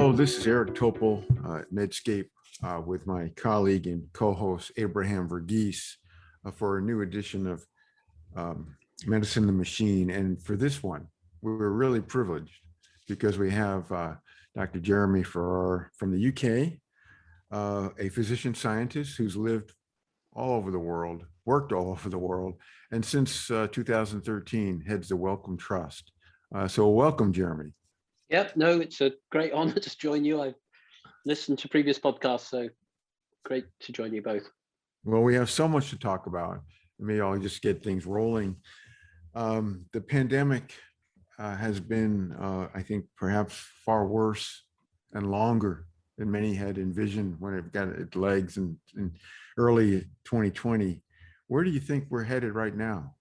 Hello, this is Eric Topol at Medscape with my colleague and co-host Abraham Verghese for a new edition of Medicine the Machine. And for this one, we're really privileged because we have Dr. Jeremy Farrar from the UK, a physician scientist who's lived all over the world, worked all over the world, and since 2013 heads the Wellcome Trust. So welcome, Jeremy. Yep, no, it's a great honor to join you. I've listened to previous podcasts, so great to join you both. Well, we have so much to talk about. Maybe I'll just get things rolling. The pandemic has been, I think, perhaps far worse and longer than many had envisioned when it got its legs in early 2020. Where do you think we're headed right now?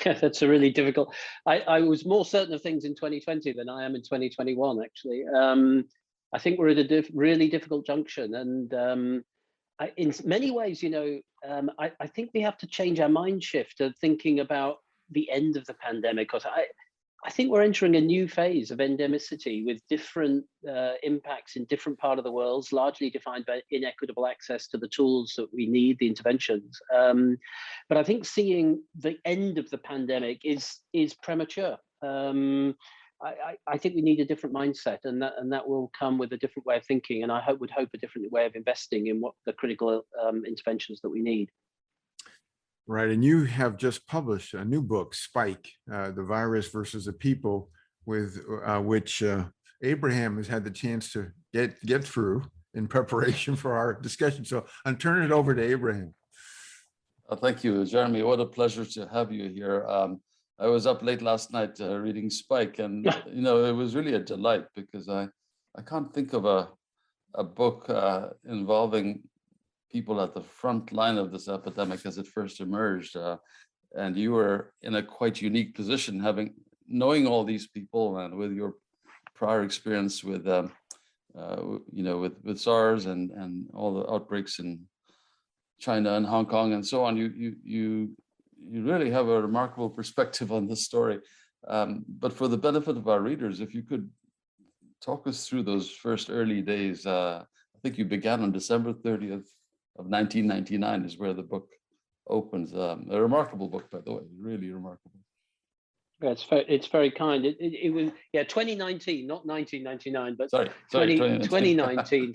Yeah, that's a really difficult. I was more certain of things in 2020 than I am in 2021, actually. I think we're at a really difficult junction. And in many ways, I think we have to change our mind shift of thinking about the end of the pandemic, because I think we're entering a new phase of endemicity with different impacts in different parts of the world, largely defined by inequitable access to the tools that we need, the interventions. But I think seeing the end of the pandemic is premature. I think we need a different mindset, and that will come with a different way of thinking, and I would hope a different way of investing in what the critical interventions that we need. Right, and you have just published a new book, Spike, the Virus versus the People, with which Abraham has had the chance to get through in preparation for our discussion. So I'm turning it over to Abraham. Thank you, Jeremy. What a pleasure to have you here. I was up late last night reading Spike, and it was really a delight because I can't think of a book involving people at the front line of this epidemic as it first emerged, and you were in a quite unique position, knowing all these people and with your prior experience with with SARS and all the outbreaks in China and Hong Kong and so on. You really have a remarkable perspective on this story. But for the benefit of our readers, if you could talk us through those first early days. I think you began on December 30th. Of 1999 is where the book opens. A remarkable book, by the way, really remarkable. Yeah, it's very kind. It was 2019, not 1999, but sorry 2019.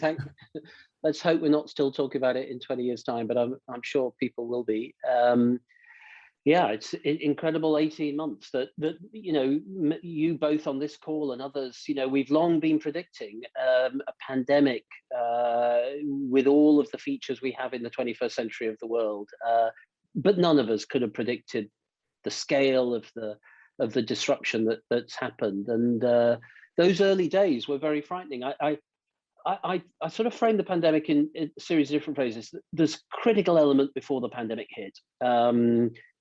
Let's hope we're not still talking about it in 20 years' time, but I'm sure people will be. It's incredible 18 months that you both on this call and others, we've long been predicting a pandemic with all of the features we have in the 21st century of the world, but none of us could have predicted the scale of the disruption that's happened, and those early days were very frightening. I sort of framed the pandemic in a series of different phases. There's critical element before the pandemic hit.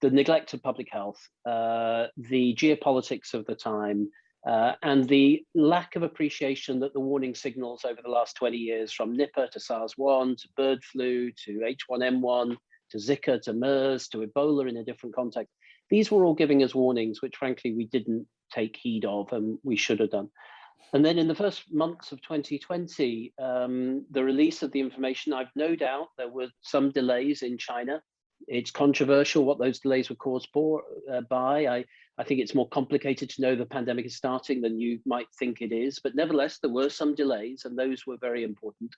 The neglect of public health, the geopolitics of the time, and the lack of appreciation that the warning signals over the last 20 years, from Nipah to SARS-1 to bird flu to H1N1 to Zika to MERS to Ebola in a different context, these were all giving us warnings which frankly we didn't take heed of and we should have done. And then in the first months of 2020, the release of the information, I've no doubt there were some delays in China. It's controversial what those delays were caused by. I think it's more complicated to know the pandemic is starting than you might think it is. But nevertheless, there were some delays, and those were very important.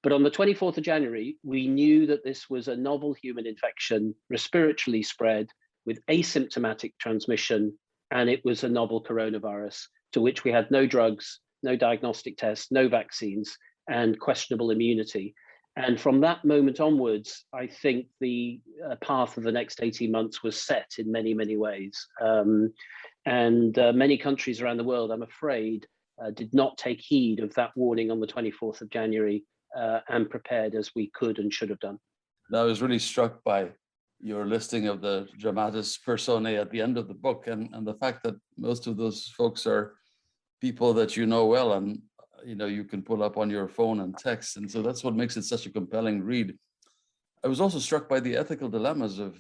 But on the 24th of January, we knew that this was a novel human infection, respiratory spread with asymptomatic transmission, and it was a novel coronavirus to which we had no drugs, no diagnostic tests, no vaccines, and questionable immunity. And from that moment onwards, I think the path of the next 18 months was set in many, many ways. Many countries around the world, I'm afraid, did not take heed of that warning on the 24th of January and prepared as we could and should have done. I was really struck by your listing of the dramatis personae at the end of the book, and the fact that most of those folks are people that you know well, and you can pull up on your phone and text, and so that's what makes it such a compelling read. I was also struck by the ethical dilemmas of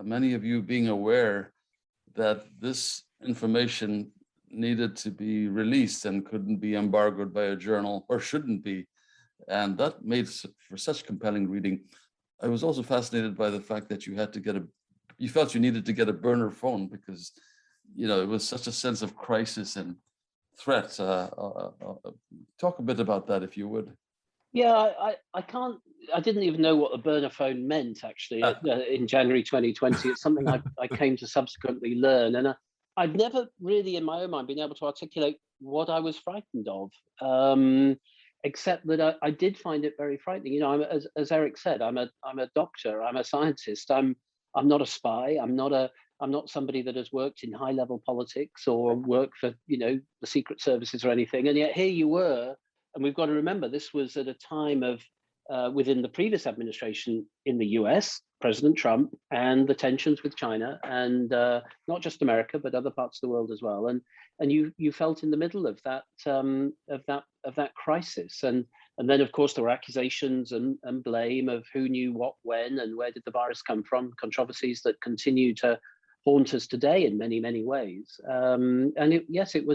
many of you being aware that this information needed to be released and couldn't be embargoed by a journal, or shouldn't be. And that made for such compelling reading. I was also fascinated by the fact that you felt you needed to get a burner phone because, it was such a sense of crisis and threat. Talk a bit about that, if you would. Yeah, I didn't even know what a burner phone meant actually in January 2020. It's something I came to subsequently learn. And I've never really in my own mind been able to articulate what I was frightened of, except that I did find it very frightening. As Eric said, I'm a doctor, I'm a scientist, I'm not a spy, I'm not somebody that has worked in high level politics or worked for, the secret services or anything. And yet here you were. And we've got to remember, this was at a time of, within the previous administration in the US, President Trump, and the tensions with China, and not just America, but other parts of the world as well. And you felt in the middle of that crisis. And then, of course, there were accusations and blame of who knew what when and where did the virus come from, controversies that continue to haunt us today in many, many ways. And it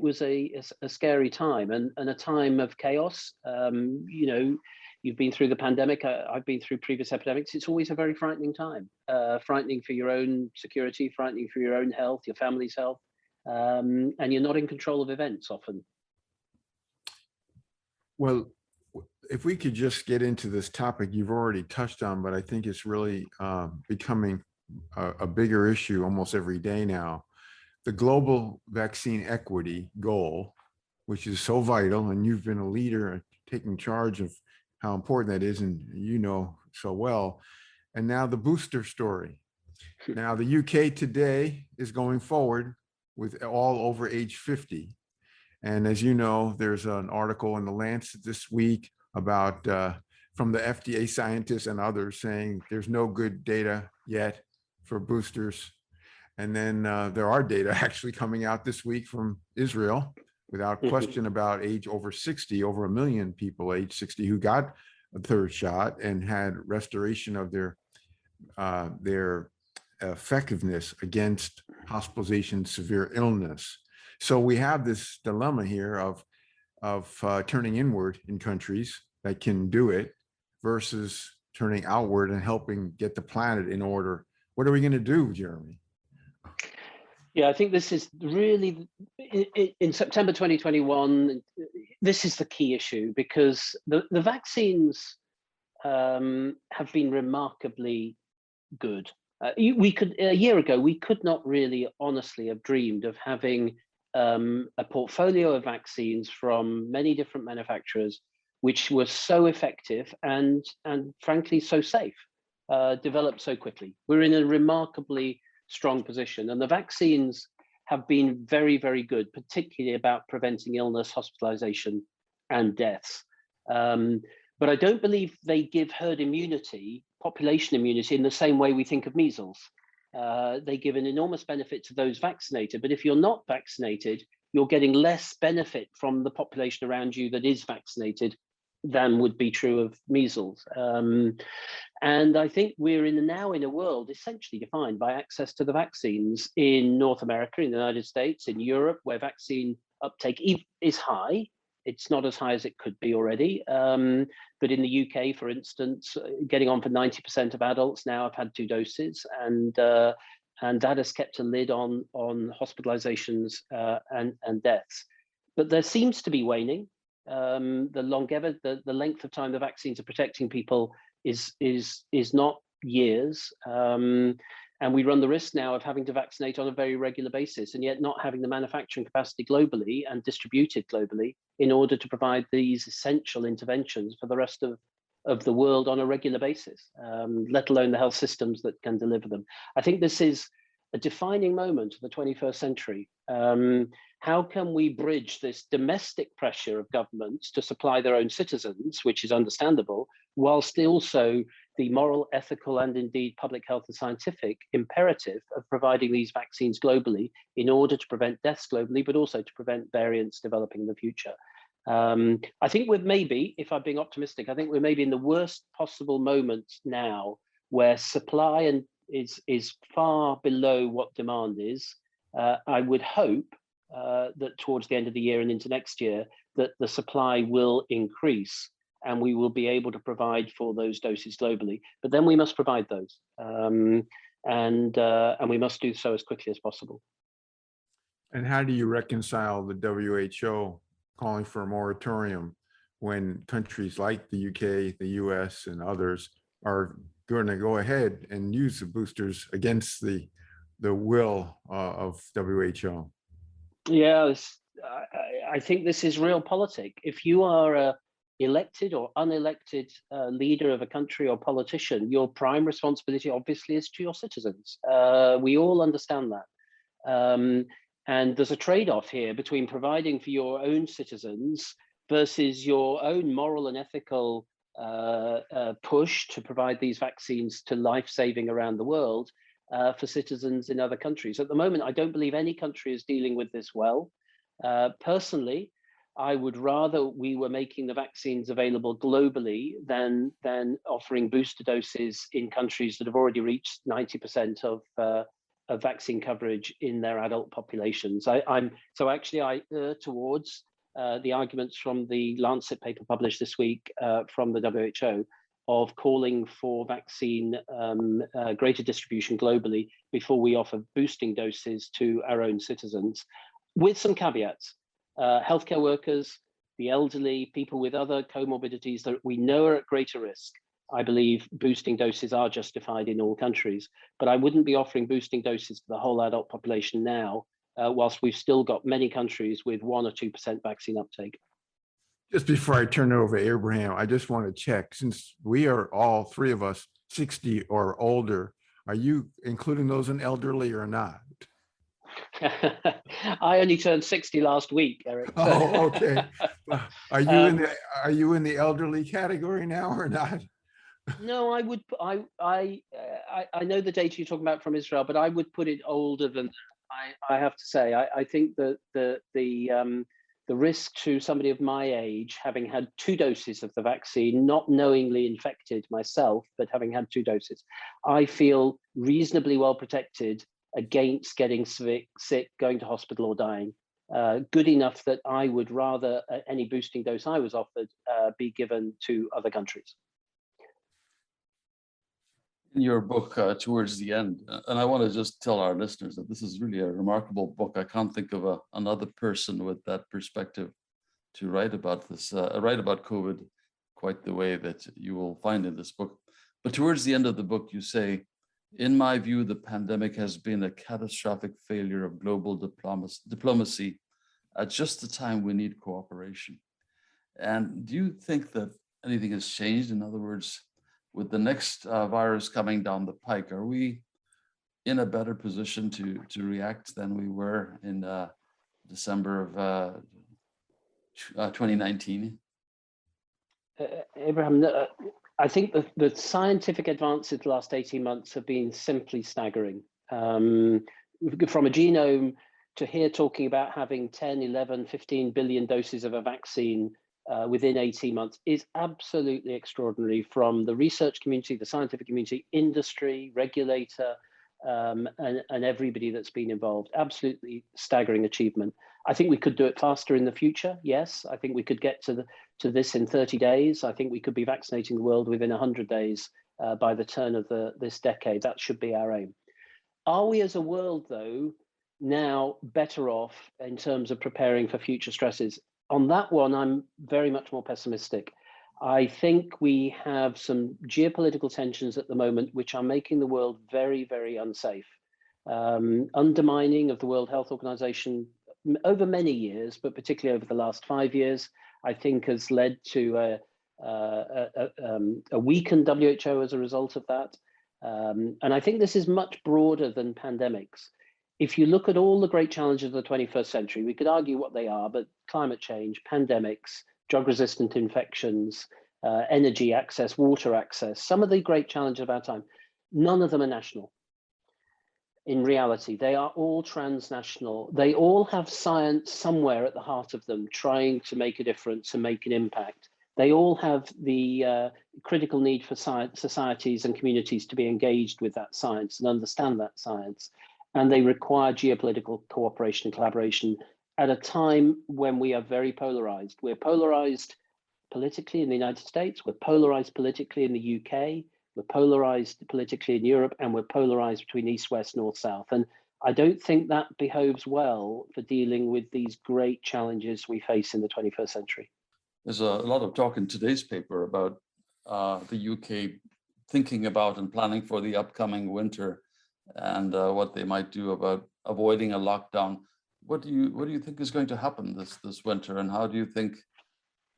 was a scary time and a time of chaos. You've been through the pandemic. I've been through previous epidemics. It's always a very frightening time, frightening for your own security, frightening for your own health, your family's health, and you're not in control of events often. Well, if we could just get into this topic you've already touched on, but I think it's really becoming a bigger issue almost every day now. The global vaccine equity goal, which is so vital, and you've been a leader taking charge of how important that is, and so well. And now the booster story. Now the UK today is going forward with all over age 50. And as you know, there's an article in the Lancet this week about from the FDA scientists and others saying there's no good data yet for boosters. And then there are data actually coming out this week from Israel, without question, about age over 60, over 1 million people age 60 who got a third shot and had restoration of their effectiveness against hospitalization, severe illness. So we have this dilemma here of turning inward in countries that can do it versus turning outward and helping get the planet in order. What are we going to do, Jeremy? Yeah, I think this is really, in September 2021, this is the key issue because the vaccines have been remarkably good. A year ago, we could not really honestly have dreamed of having a portfolio of vaccines from many different manufacturers, which were so effective and frankly, so safe, developed so quickly. We're in a remarkably strong position, and the vaccines have been very, very good, particularly about preventing illness, hospitalization, and deaths. But I don't believe they give herd immunity, population immunity, in the same way we think of measles. They give an enormous benefit to those vaccinated, but if you're not vaccinated, you're getting less benefit from the population around you that is vaccinated than would be true of measles. And I think we're now in a world essentially defined by access to the vaccines in North America, in the United States, in Europe, where vaccine uptake is high. It's not as high as it could be already. But in the UK, for instance, getting on for 90% of adults now have had 2 doses. And that has kept a lid on hospitalizations and deaths. But there seems to be waning. The length of time the vaccines are protecting people is not years, and we run the risk now of having to vaccinate on a very regular basis, and yet not having the manufacturing capacity globally and distributed globally in order to provide these essential interventions for the rest of the world on a regular basis, let alone the health systems that can deliver them. I think this is a defining moment of the 21st century. How can we bridge this domestic pressure of governments to supply their own citizens, which is understandable, whilst also the moral, ethical, and indeed public health and scientific imperative of providing these vaccines globally in order to prevent deaths globally, but also to prevent variants developing in the future? I think we're maybe, if I'm being optimistic, I think we're maybe in the worst possible moment now where supply is far below what demand is. I would hope that towards the end of the year and into next year, that the supply will increase and we will be able to provide for those doses globally. But then we must provide those, and we must do so as quickly as possible. And how do you reconcile the WHO calling for a moratorium when countries like the UK, the US, and others are going to go ahead and use the boosters against the will of WHO? Yeah, I think this is realpolitik. If you are a elected or unelected leader of a country or politician, your prime responsibility obviously is to your citizens. We all understand that. And there's a trade-off here between providing for your own citizens versus your own moral and ethical push to provide these vaccines to life-saving around the world for citizens in other countries. At the moment, I don't believe any country is dealing with this well. Personally, I would rather we were making the vaccines available globally than offering booster doses in countries that have already reached 90% of vaccine coverage in their adult populations. I err towards the arguments from the Lancet paper published this week from the WHO of calling for vaccine greater distribution globally before we offer boosting doses to our own citizens, with some caveats. Healthcare workers, the elderly, people with other comorbidities that we know are at greater risk. I believe boosting doses are justified in all countries, but I wouldn't be offering boosting doses to the whole adult population now, whilst we've still got many countries with 1 or 2% vaccine uptake. Just before I turn it over to Abraham, I just want to check, since we are all three of us 60 or older, are you including those in elderly or not? I only turned 60 last week, Eric. So. Oh, okay. Are you in the elderly category now or not? No, I would. I know the data you're talking about from Israel, but I would put it older than that. I have to say, I think that the risk to somebody of my age, having had 2 doses of the vaccine, not knowingly infected myself, but having had 2 doses, I feel reasonably well protected against getting sick, going to hospital, or dying. Good enough that I would rather any boosting dose I was offered be given to other countries. In your book, towards the end, and I want to just tell our listeners that this is really a remarkable book. I can't think of another person with that perspective to write about this, write about COVID quite the way that you will find in this book. But towards the end of the book, you say, in my view, the pandemic has been a catastrophic failure of global diplomacy at just the time we need cooperation. And do you think that anything has changed? In other words, with the next virus coming down the pike, are we in a better position to react than we were in December of 2019? Abraham, I think the scientific advances the last 18 months have been simply staggering. From a genome to here talking about having 10, 11, 15 billion doses of a vaccine within 18 months is absolutely extraordinary, from the research community, the scientific community, industry, regulator, and everybody that's been involved. Absolutely staggering achievement. I think we could do it faster in the future. Yes, I think we could get to this in 30 days. I think we could be vaccinating the world within 100 days by the turn of this decade. That should be our aim. Are we as a world, though, now better off in terms of preparing for future stresses? On that one, I'm very much more pessimistic. I think we have some geopolitical tensions at the moment which are making the world very, very unsafe. Undermining of the World Health Organization over many years, but particularly over the last 5 years, I think has led to a weakened WHO as a result of that. And I think this is much broader than pandemics. If you look at all the great challenges of the 21st century, we could argue what they are, but climate change, pandemics, drug-resistant infections, energy access, water access, some of the great challenges of our time, none of them are national. In reality, they are all transnational. They all have science somewhere at the heart of them, trying to make a difference and make an impact. They all have the critical need for societies and communities to be engaged with that science and understand that science. And they require geopolitical cooperation and collaboration at a time when we are very polarized. We're polarized politically in the United States, we're polarized politically in the UK, we're polarized politically in Europe, and we're polarized between East, West, North, South. And I don't think that behoves well for dealing with these great challenges we face in the 21st century. There's a lot of talk in today's paper about the UK thinking about and planning for the upcoming winter and what they might do about avoiding a lockdown. What do you think is going to happen this winter, and how do you think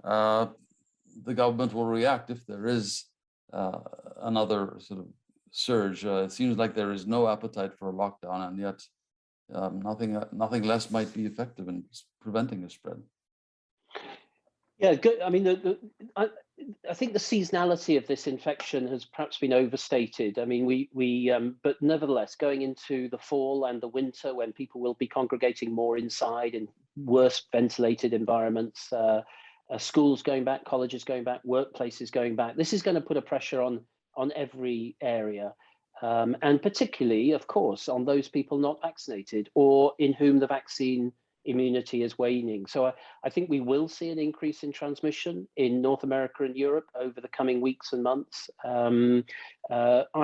the government will react if there is another sort of surge? It seems like there is no appetite for a lockdown, and yet nothing less might be effective in preventing a spread. Yeah, good. I mean, I think the seasonality of this infection has perhaps been overstated. I mean, but nevertheless, going into the fall and the winter, when people will be congregating more inside in worse ventilated environments, schools going back, colleges going back, workplaces going back, this is going to put a pressure on every area, and particularly, of course, on those people not vaccinated or in whom the vaccine immunity is waning. So I think we will see an increase in transmission in North America and Europe over the coming weeks and months. I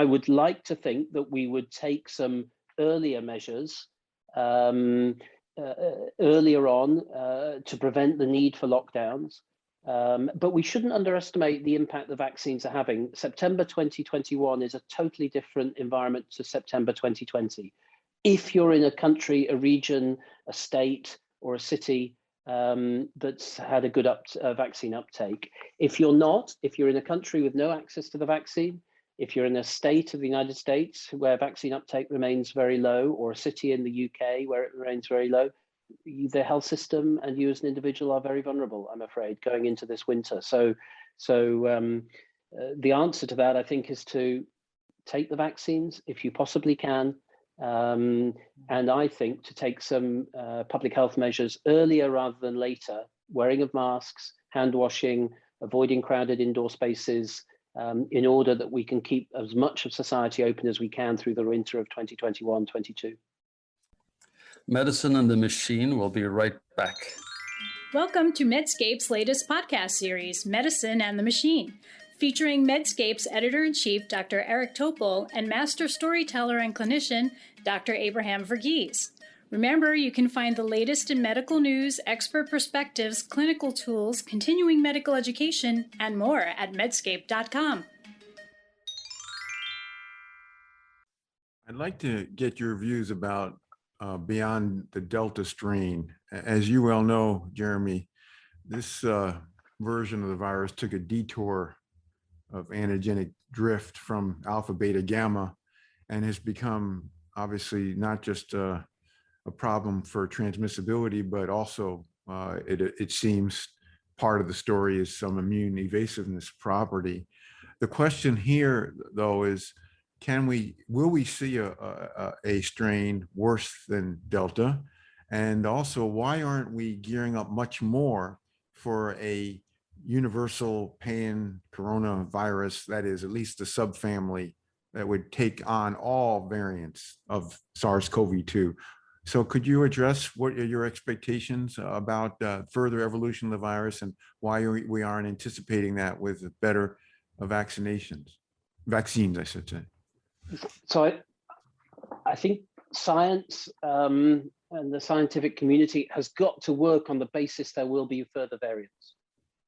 would like to think that we would take some earlier measures earlier on to prevent the need for lockdowns. But we shouldn't underestimate the impact the vaccines are having. September 2021 is a totally different environment to September 2020. If you're in a country, a region, a state, or a city that's had a good vaccine uptake. If you're not, if you're in a country with no access to the vaccine, if you're in a state of the United States where vaccine uptake remains very low, or a city in the UK where it remains very low, the health system and you as an individual are very vulnerable, I'm afraid, going into this winter. So the answer to that, I think, is to take the vaccines if you possibly can. And I think to take some public health measures earlier rather than later, wearing of masks, hand washing, avoiding crowded indoor spaces, in order that we can keep as much of society open as we can through the winter of 2021-22. Medicine and the Machine will be right back. Welcome to Medscape's latest podcast series, Medicine and the Machine, featuring Medscape's editor-in-chief, Dr. Eric Topol, and master storyteller and clinician, Dr. Abraham Verghese. Remember, you can find the latest in medical news, expert perspectives, clinical tools, continuing medical education, and more at medscape.com. I'd like to get your views about beyond the Delta strain. As you well know, Jeremy, this version of the virus took a detour of antigenic drift from alpha, beta, gamma, and has become obviously not just a problem for transmissibility, but also it seems part of the story is some immune evasiveness property. The question here, though, is will we see a strain worse than Delta? And also, why aren't we gearing up much more for a universal pan-coronavirus, that is at least a subfamily that would take on all variants of SARS-CoV-2? So could you address what are your expectations about further evolution of the virus and why we aren't anticipating that with better vaccines, I should say? So I think science and the scientific community has got to work on the basis there will be further variants.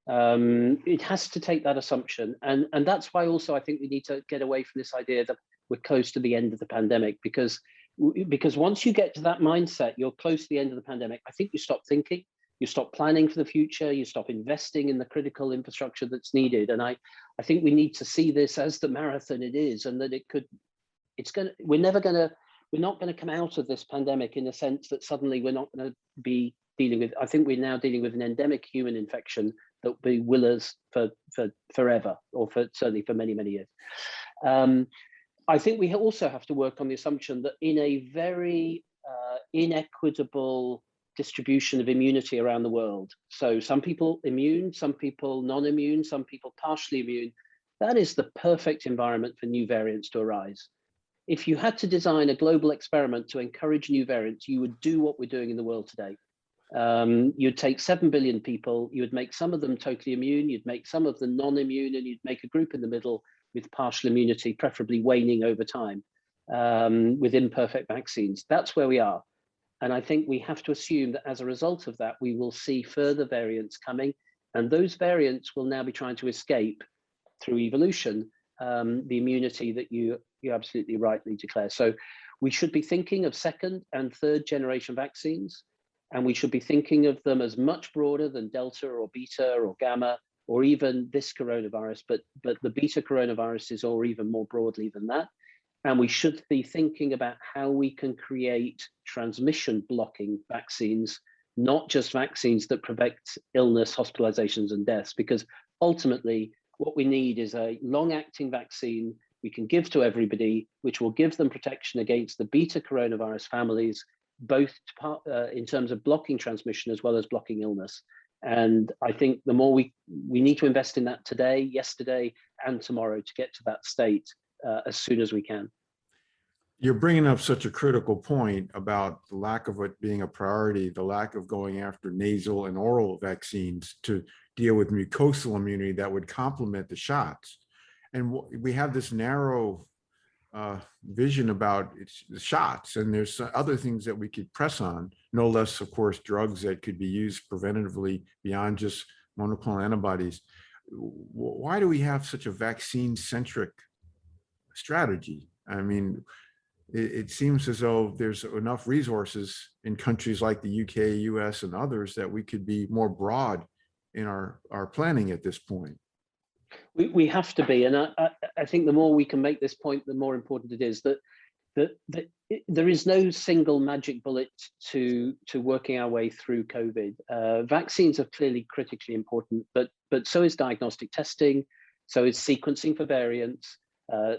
It has to take that assumption. And that's why also I think we need to get away from this idea that we're close to the end of the pandemic, because once you get to that mindset, you're close to the end of the pandemic. I think you stop thinking, you stop planning for the future, you stop investing in the critical infrastructure that's needed. And I think we need to see this as the marathon it is, and that we're not going to come out of this pandemic in the sense that suddenly we're not going to be dealing with, I think we're now dealing with an endemic human infection that will be with us for forever, or certainly for many, many years. I think we also have to work on the assumption that in a very inequitable distribution of immunity around the world, so some people immune, some people non-immune, some people partially immune, that is the perfect environment for new variants to arise. If you had to design a global experiment to encourage new variants, you would do what we're doing in the world today. You'd take 7 billion people, you would make some of them totally immune, you'd make some of them non-immune, and you'd make a group in the middle with partial immunity, preferably waning over time, with imperfect vaccines. That's where we are. And I think we have to assume that as a result of that, we will see further variants coming, and those variants will now be trying to escape through evolution the immunity that you absolutely rightly declare. So we should be thinking of second and third generation vaccines, and we should be thinking of them as much broader than Delta or Beta or Gamma or even this coronavirus, but the Beta coronaviruses, or even more broadly than that. And we should be thinking about how we can create transmission blocking vaccines, not just vaccines that prevent illness, hospitalizations, and deaths, because ultimately what we need is a long-acting vaccine we can give to everybody, which will give them protection against the Beta coronavirus families, both in terms of blocking transmission as well as blocking illness. And I think the more we need to invest in that today, yesterday, and tomorrow to get to that state as soon as we can. You're bringing up such a critical point about the lack of it being a priority, the lack of going after nasal and oral vaccines to deal with mucosal immunity that would complement the shots. And we have this narrow vision about the shots, and there's other things that we could press on, no less, of course, drugs that could be used preventatively beyond just monoclonal antibodies. Why do we have such a vaccine-centric strategy? I mean, it seems as though there's enough resources in countries like the UK, US, and others that we could be more broad in our planning at this point. We have to be, and I think the more we can make this point, the more important it is that there is no single magic bullet to working our way through COVID. Vaccines are clearly critically important, but so is diagnostic testing, so is sequencing for variants,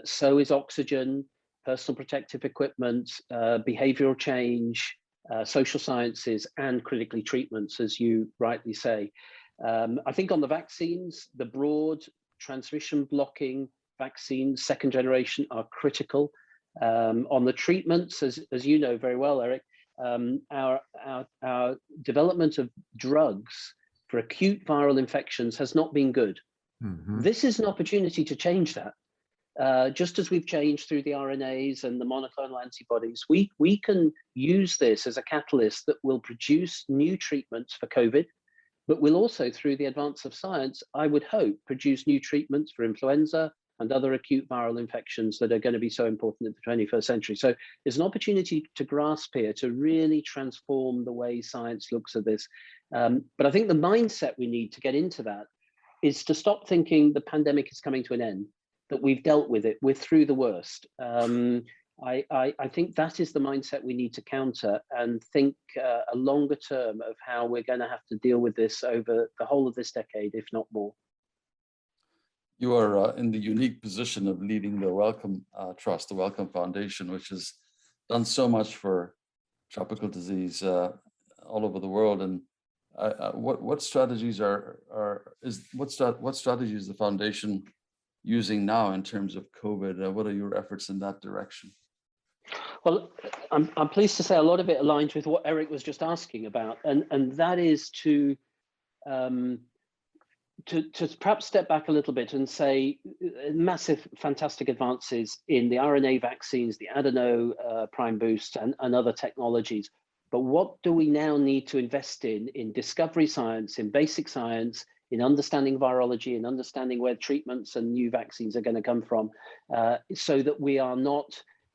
so is oxygen, personal protective equipment, behavioral change, social sciences, and critically treatments, as you rightly say. I think on the vaccines, the broad transmission blocking vaccines, second generation, are critical. On the treatments, as you know very well, Eric, our development of drugs for acute viral infections has not been good. Mm-hmm. This is an opportunity to change that. Just as we've changed through the RNAs and the monoclonal antibodies, we can use this as a catalyst that will produce new treatments for COVID, but will also, through the advance of science, I would hope, produce new treatments for influenza and other acute viral infections that are going to be so important in the 21st century. So there's an opportunity to grasp here to really transform the way science looks at this. But I think the mindset we need to get into that is to stop thinking the pandemic is coming to an end, that we've dealt with it, we're through the worst. I think that is the mindset we need to counter, and think a longer term of how we're going to have to deal with this over the whole of this decade, if not more. You are in the unique position of leading the Wellcome Trust, the Wellcome Foundation, which has done so much for tropical disease all over the world. And what strategies what strategies is the foundation using now in terms of COVID? What are your efforts in that direction? Well, I'm pleased to say a lot of it aligns with what Eric was just asking about, and that is to perhaps step back a little bit and say massive, fantastic advances in the RNA vaccines, the adeno prime boost, and other technologies. But what do we now need to invest in discovery science, in basic science, in understanding virology, and understanding where treatments and new vaccines are going to come from, so that we are not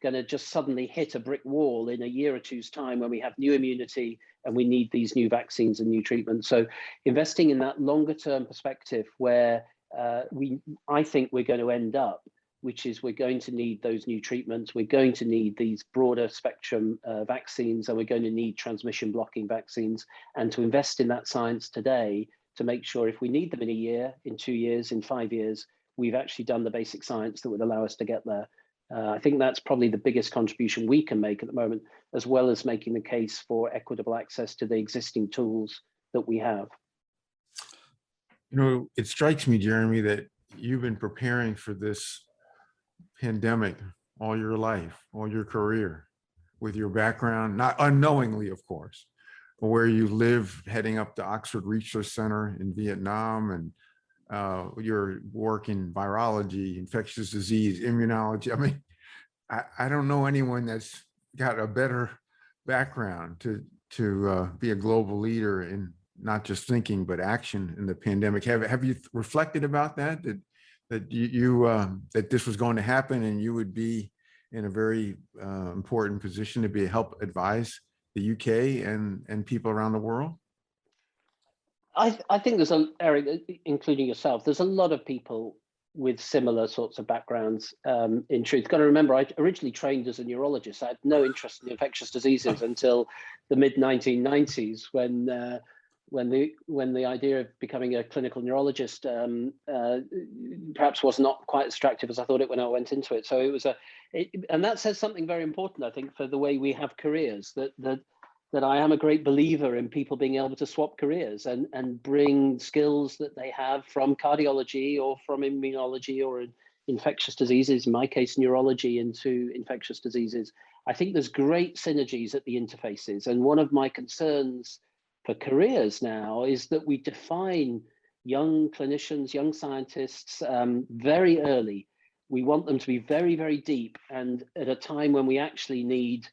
going to just suddenly hit a brick wall in a year or two's time when we have new immunity and we need these new vaccines and new treatments. So investing in that longer term perspective where I think we're going to end up, which is we're going to need those new treatments, we're going to need these broader spectrum vaccines, and we're going to need transmission blocking vaccines, and to invest in that science today to make sure if we need them in a year, in 2 years, in 5 years, we've actually done the basic science that would allow us to get there. I think that's probably the biggest contribution we can make at the moment, as well as making the case for equitable access to the existing tools that we have. You know, it strikes me, Jeremy, that you've been preparing for this pandemic all your life, all your career, with your background, not unknowingly, of course, where you live, heading up the Oxford Research Center in Vietnam, and your work in virology, infectious disease, immunology. I mean, I don't know anyone that's got a better background to be a global leader in not just thinking but action in the pandemic. Have you reflected about that? That that this was going to happen, and you would be in a very important position to help advise the UK and people around the world? I think there's Eric, including yourself, there's a lot of people with similar sorts of backgrounds. In truth, got to remember, I originally trained as a neurologist. I had no interest in infectious diseases until the mid 1990s, when the idea of becoming a clinical neurologist perhaps was not quite as attractive as I thought it when I went into it. So it was and that says something very important, I think, for the way we have careers. That I am a great believer in people being able to swap careers and bring skills that they have from cardiology or from immunology or infectious diseases, in my case, neurology, into infectious diseases. I think there's great synergies at the interfaces. And one of my concerns for careers now is that we define young clinicians, young scientists very early. We want them to be very, very deep, and at a time when we actually need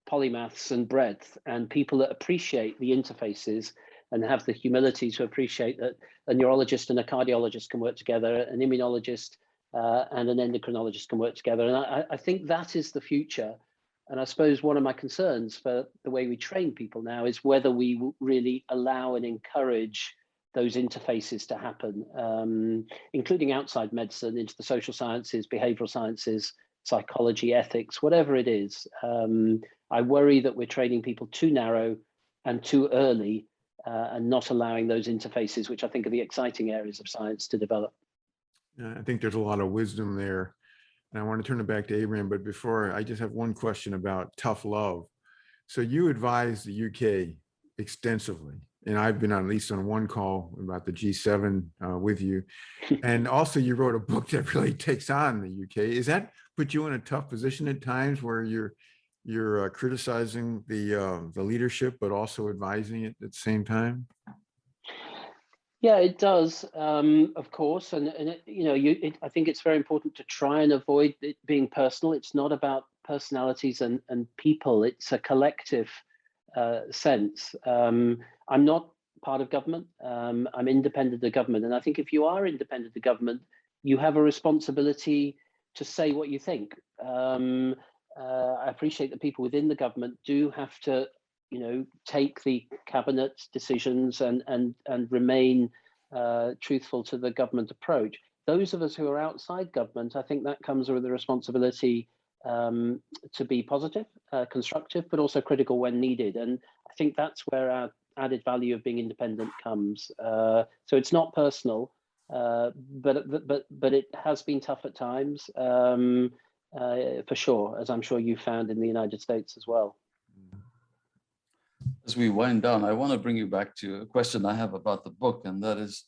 polymaths and breadth, and people that appreciate the interfaces and have the humility to appreciate that a neurologist and a cardiologist can work together, an immunologist and an endocrinologist can work together. And I think that is the future. And I suppose one of my concerns for the way we train people now is whether we really allow and encourage those interfaces to happen, including outside medicine, into the social sciences, behavioral sciences, psychology, ethics, whatever it is. I worry that we're training people too narrow and too early, and not allowing those interfaces, which I think are the exciting areas of science, to develop. I think there's a lot of wisdom there. And I want to turn it back to Abraham, but before, I just have one question about tough love. So you advise the UK extensively, and I've been on at least on one call about the G7 with you. And also you wrote a book that really takes on the UK. Is that put you in a tough position at times where you're criticizing the leadership, but also advising it at the same time? Yeah, it does, of course. And I think it's very important to try and avoid it being personal. It's not about personalities and people. It's a collective sense. I'm not part of government. I'm independent of government. And I think if you are independent of government, you have a responsibility to say what you think. I appreciate that people within the government do have to, take the cabinet decisions and remain truthful to the government approach. Those of us who are outside government, I think that comes with the responsibility to be positive, constructive, but also critical when needed. And I think that's where our added value of being independent comes. So it's not personal, but it has been tough at times, for sure, as I'm sure you found in the United States as well. As we wind down, I want to bring you back to a question I have about the book, and that is,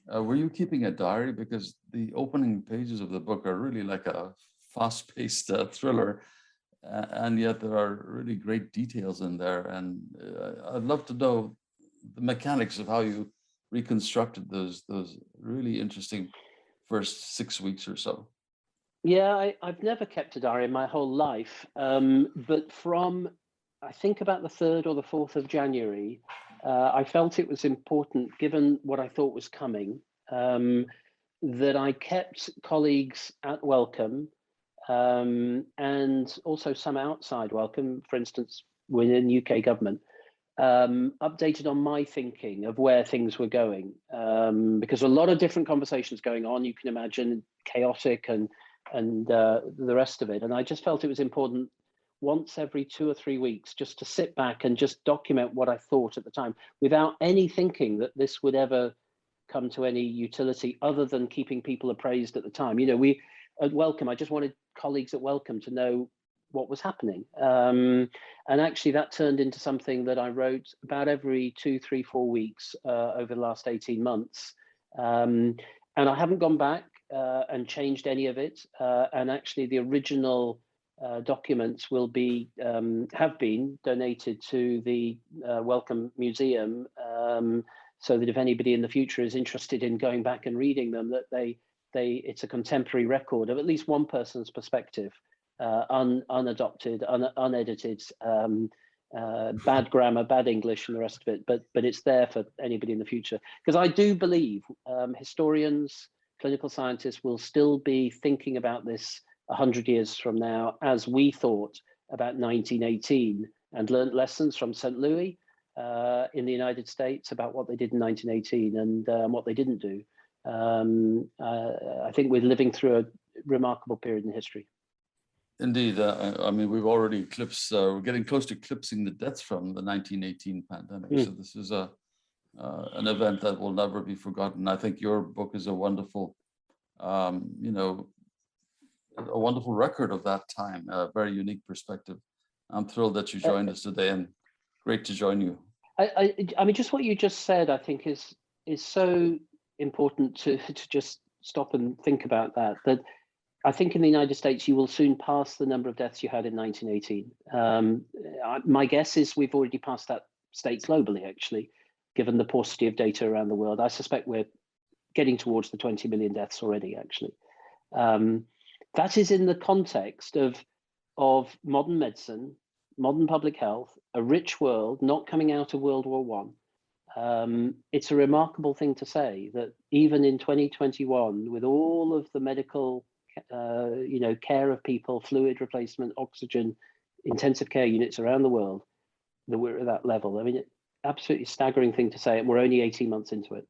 were you keeping a diary? Because the opening pages of the book are really like a fast-paced thriller, and yet there are really great details in there. And I'd love to know the mechanics of how you reconstructed those really interesting first 6 weeks or so. Yeah, I've never kept a diary in my whole life, but from, I think, about the 3rd or the 4th of January, I felt it was important, given what I thought was coming, that I kept colleagues at Wellcome, and also some outside Wellcome, for instance, within UK government, updated on my thinking of where things were going, because a lot of different conversations going on, you can imagine, chaotic and the rest of it. And I just felt it was important once every 2 or 3 weeks just to sit back and just document what I thought at the time, without any thinking that this would ever come to any utility other than keeping people appraised at the time. We at Wellcome, I just wanted colleagues at Wellcome to know what was happening. And actually that turned into something that I wrote about every 2, 3, 4 weeks over the last 18 months. And I haven't gone back and changed any of it. And actually the original documents will be have been donated to the Wellcome Museum, so that if anybody in the future is interested in going back and reading them, that it's a contemporary record of at least one person's perspective, unadopted, unedited, bad grammar, bad English, and the rest of it. But it's there for anybody in the future, because I do believe historians, clinical scientists will still be thinking about this 100 years from now, as we thought about 1918 and learned lessons from St. Louis in the United States about what they did in 1918 and what they didn't do. I think we're living through a remarkable period in history. Indeed. I mean, we've already eclipsed, we're getting close to eclipsing the deaths from the 1918 pandemic. So this is an event that will never be forgotten. I think your book is a wonderful, you know, a wonderful record of that time, a very unique perspective. I'm thrilled that you joined us today, and great to join you. I mean, just what you just said, I think is so important to just stop and think about that. That I think in the United States, you will soon pass the number of deaths you had in 1918. My guess is we've already passed that state globally, actually, given the paucity of data around the world. I suspect we're getting towards the 20 million deaths already, actually. That is in the context of modern medicine, modern public health, a rich world, not coming out of World War I. It's a remarkable thing to say that even in 2021, with all of the medical, you know, care of people, fluid replacement, oxygen, intensive care units around the world, that we're at that level. I mean, absolutely staggering thing to say, and we're only 18 months into it.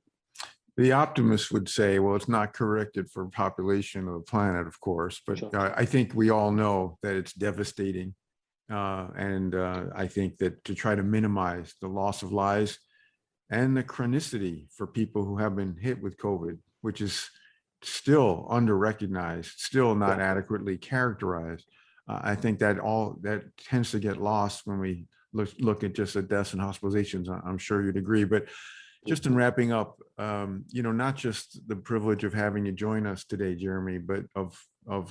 The optimist would say, well, it's not corrected for population of the planet, of course, but Sure. I think we all know that it's devastating. And I think that to try to minimize the loss of lives and the chronicity for people who have been hit with COVID, which is still under-recognized, still not adequately characterized. I think that tends to get lost when we look at just the deaths and hospitalizations. I'm sure you'd agree, but just in wrapping up, you know, not just the privilege of having you join us today, Jeremy, but of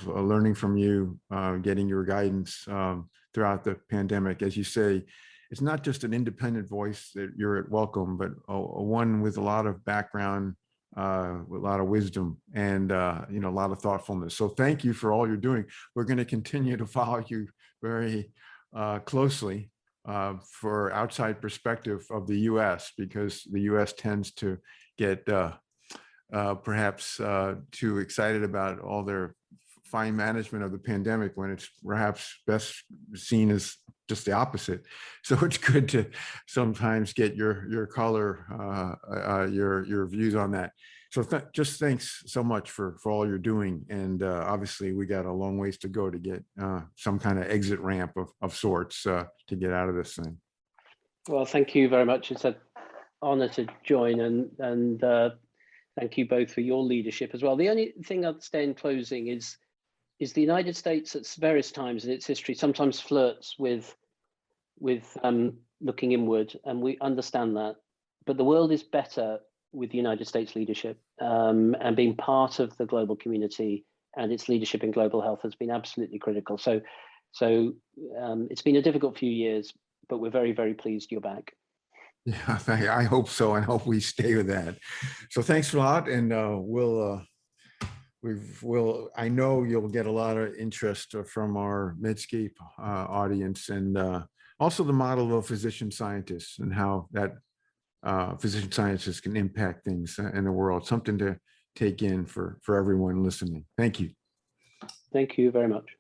learning from you, getting your guidance throughout the pandemic. As you say, it's not just an independent voice that you're at Wellcome, but a one with a lot of background, with a lot of wisdom and, you know, a lot of thoughtfulness. So thank you for all you're doing. We're going to continue to follow you very closely for outside perspective of the U.S., because the U.S. tends to get perhaps too excited about all their fine management of the pandemic when it's perhaps best seen as just the opposite. So it's good to sometimes get your color, your views on that. So just thanks so much for all you're doing. And obviously we got a long ways to go to get some kind of exit ramp of sorts to get out of this thing. Well, thank you very much. It's an honor to join, and thank you both for your leadership as well. The only thing I'd say in closing is the United States at various times in its history sometimes flirts with looking inward, and we understand that. But the world is better with the United States leadership, and being part of the global community and its leadership in global health has been absolutely critical. So it's been a difficult few years, but we're very, very pleased you're back. Yeah, I hope so, and hope we stay with that. So thanks a lot, and I know you'll get a lot of interest from our Medscape audience, and also the model of physician scientists and how that physician scientists can impact things in the world. Something to take in for everyone listening. Thank you. Thank you very much.